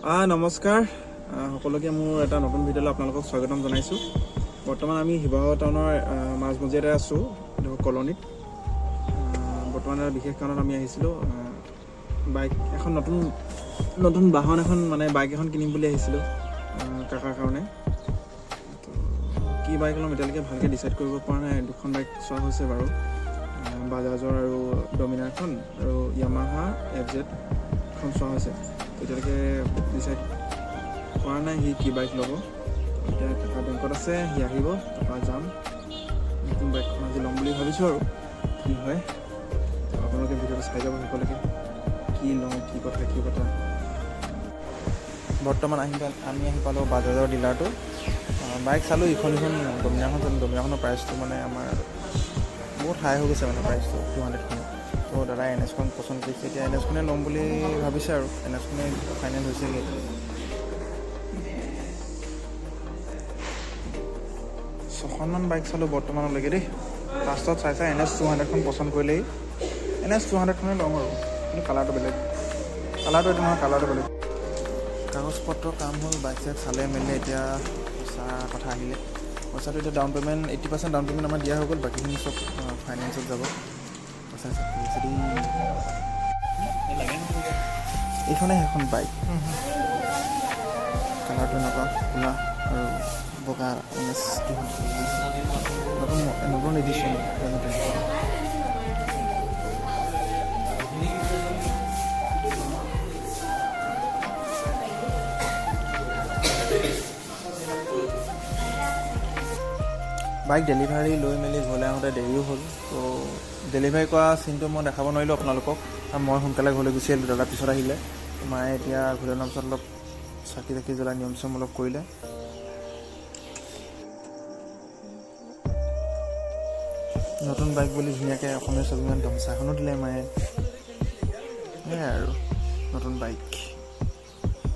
নমস্কাৰ সকলোকে মোৰ এটা নতুন ভিডিঅ'লৈ আপোনালোকক স্বাগতম জনাইছোঁ। বৰ্তমান আমি শিৱসাগৰ টাউনৰ মাজমজিয়াতে আছোঁ কলনীত। বৰ্তমান এটা বিশেষ কাৰণত আমি আহিছিলোঁ। বাইক এখন নতুন বাহন এখন বাইক এখন কিনিম বুলি আহিছিলোঁ কাকাৰ কাৰণে। তো কি বাইক ল'ম এতিয়ালৈকে ভালকৈ ডিচাইড কৰিব পৰা নাই। দুখন বাইক চোৱা হৈছে বাৰু, বাজাজৰ আৰু ডমিনাৰখন আৰু য়ামাহা FZ-খন চোৱা হৈছে। এতিয়ালৈকে ডিচাইড কৰা নাই সি কি বাইক ল'ব। এতিয়া কাকা বেংকত আছে, সি আহিব, তাৰপৰা যাম। নতুন বাইকখন আজি ল'ম বুলি ভাবিছোঁ আৰু কি হয় আপোনালোকে ভিডিঅ'টো চাই যাব সকলোকে, কি লওঁ কি কথা। বৰ্তমান আমি আহি পালোঁ বাজাজৰ ডিলাৰটো। বাইক চালোঁ, ইখন ডমিনাৰখন চালোঁ। ডমিনাৰখনৰ প্ৰাইচটো আমাৰ বহুত হাই হৈ গৈছে, প্ৰাইচটো 200খন। তো দাদাই NS-খন পচন্দ কৰিছে। এতিয়া NS-খনে ল'ম বুলি ভাবিছে আৰু NS-খনে ফাইনেল হৈছেগৈ। 6খনমান বাইক চালোঁ বৰ্তমানলৈকে দেই। লাষ্টত চাই NS 200খন পচন্দ কৰিলেই NS 200খনে ল'ম আৰু, কিন্তু কালাৰটো বেলেগ। কালাৰটো এইটো নহয়, কালাৰটো বেলেগ। কাগজ পত্ৰ কাম হ'ল, বাইক চাইক চালে মেলিলে। এতিয়া পইচা কথা আহিলে, পইচাটো এতিয়া ডাউন পে'মেণ্ট 80% ডাউন পে'মেণ্ট আমাৰ দিয়া হৈ গ'ল। বাকীখিনি চব ফাইনেন্সত যাব। এইখনে সেইখন বাইক, কালাৰটো এনেকুৱা ক'লা আৰু বগা। NS 200 নতুন এডিশ্যন। বাইক ডেলিভাৰী লৈ মেলি ঘৰলৈ আহোঁতে দেৰিও হ'ল। তো ডেলিভাৰী কৰা চিনটো মই দেখাব নোৱাৰিলোঁ আপোনালোকক, কাৰণ মই সোনকালে ঘৰলৈ গুচি আহিলোঁ। দাদা পিছত আহিলে। মায়ে এতিয়া ঘৰলৈ অনাৰ পিছত অলপ চাকি জ্বলাই নিয়ম চিয়ম অলপ কৰিলে। নতুন বাইক বুলি ধুনীয়াকৈ অসমীয়া ছবিখন গামোচা এখনো দিলে মায়ে। সেয়াই আৰু নতুন বাইক।